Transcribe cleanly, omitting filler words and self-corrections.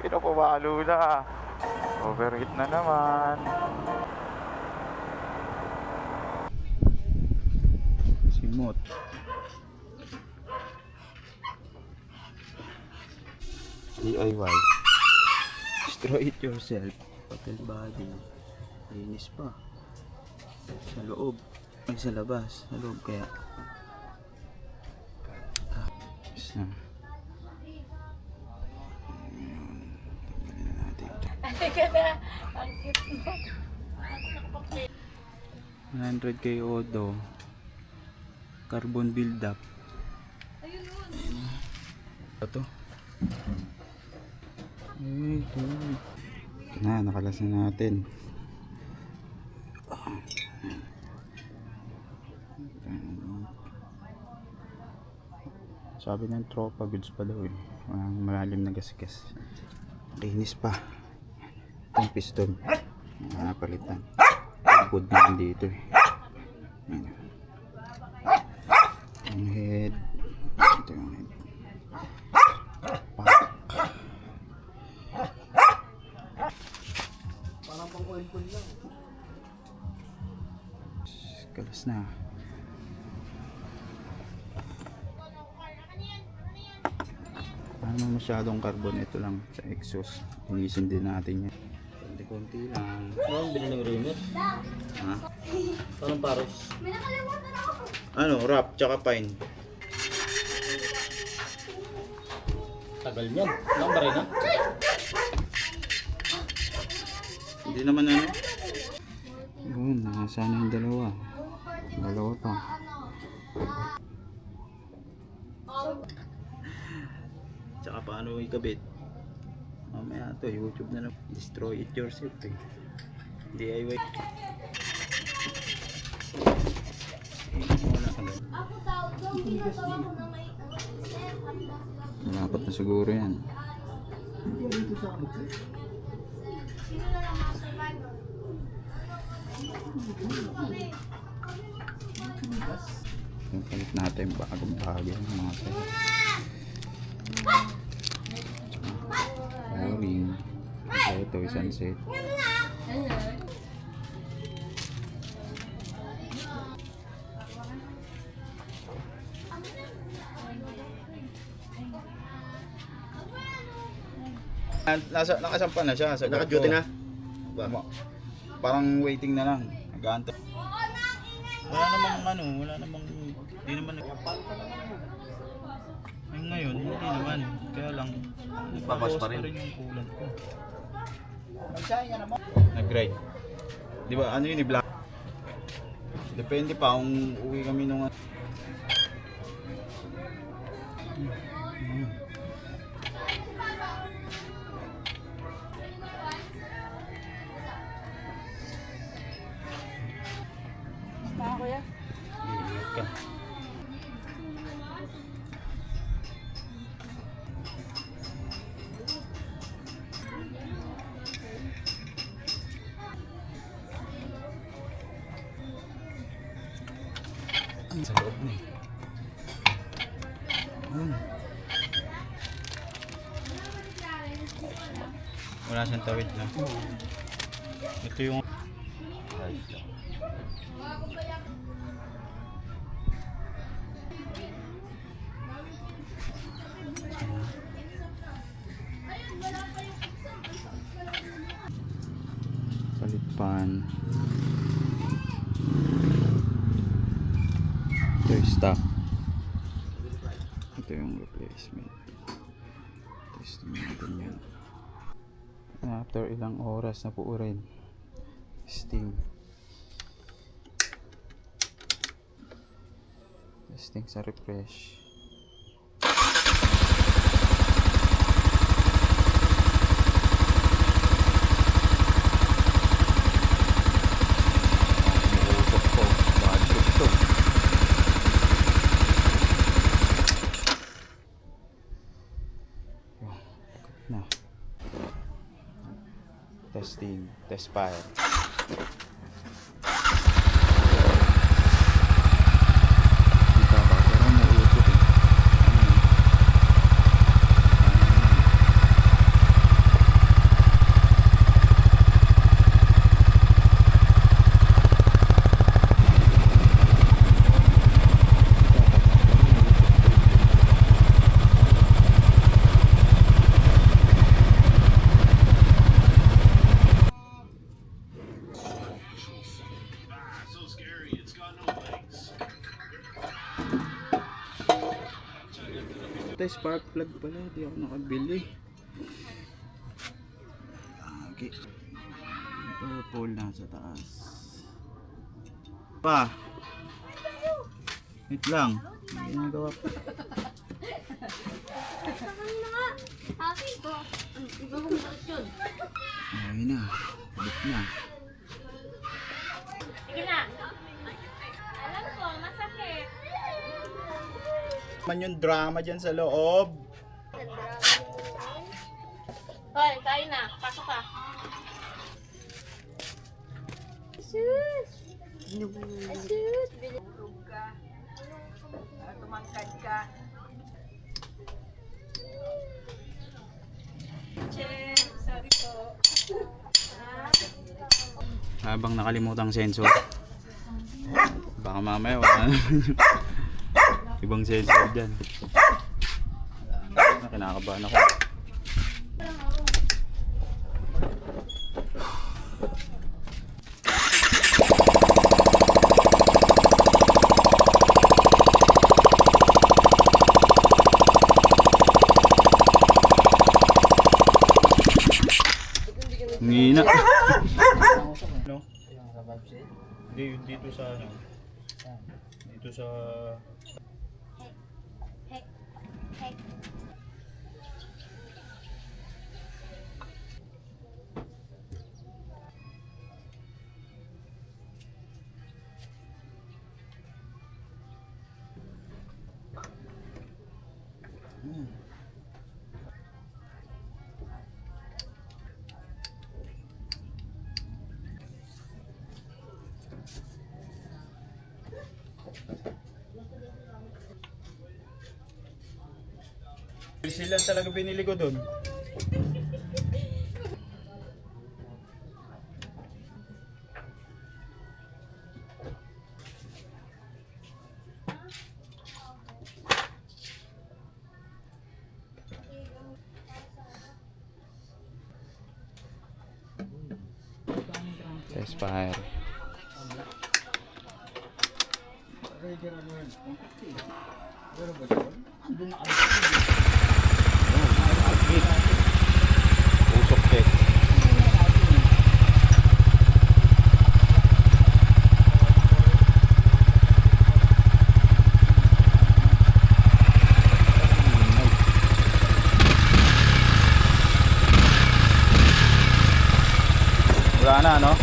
Ino, pumalo na. Overheat na naman. Simot. DIY. Destroy it yourself. Hotel body. Linis pa. Sa loob. Ay, sa labas. Sa loob kaya. Tapos na. Tanggalin na natin ito. Halika na. Ang cute mo. 100 kay Odo. Carbon build-up. Ayun. Ito. Ito na, nakalas na natin. Sabi ng tropa, goods pa daw eh. Walang malalim na gasgas. Linis pa. Itong piston. Napalitan. Pagod naman dito eh. Ayan. Yung head. Ito yung head. Parang pang oil lang. Kalas na. Ano masyadong carbon, ito lang sa exhaust. Linisin din natin yan. Konti-konti lang. Parang binili ng remote. Ha? Parang paros. Ano, wrap tsaka pine. Tagal niyan. Ilang ba rin ha? Hindi naman ano. Yun, nakasana yung dalawa. Dalawa pa. Tsaka paano ikabit? Mamaya to, YouTube na lang. Destroy it yourself eh. DIY. Wala ka lang. Malapot na siguro yan. Yung palit natin bagong bagay ng mga sa'yo. Wiring. Ito, isang set. Nakasampa na siya. Naka-duty na? Parang waiting na lang. Nag-aantay. Wala namang hindi naman ngayon, hindi naman. Kaya lang, nagpapawas pa rin yung coolant ko. Nag-grind. Di ba, ano yun, i-black? Depende pa kung uwi kami nung Basta kuya. Ingat ka. Sa loob na eh. Wala siyang tawid na. Ito yung pan. Ito yung stock. Ito yung replacement. Testing natin yan. After ilang oras na po rin. Testing. Testing sa refresh. Testing, test fire. Kita pa, pero nauusok eh. Ito spark plug pala, di ako nakabili. Okay. Ito pole na sa taas. Pa. Wait lang. May ginagawa pa. Saan na nga? Happy ko. Iba kong bakit yun. Ayun na. Balik na. Sige na. Alam ko, masakit. Man yung drama dyan sa loob. Hoy, kain na. Pasok ka. Sus! Sus! Bilog ka. Tumangkad ka. Check. Sorry po. Habang nakalimutang sensor. Baka mamaya wala naman yung ibang sensor dyan. Kinakabahan ako. Ngina. No? Hindi, yun dito sa ano. Dito sa... Sila talaga binili ko doon. Test fire. Usok cake. Wala na, no?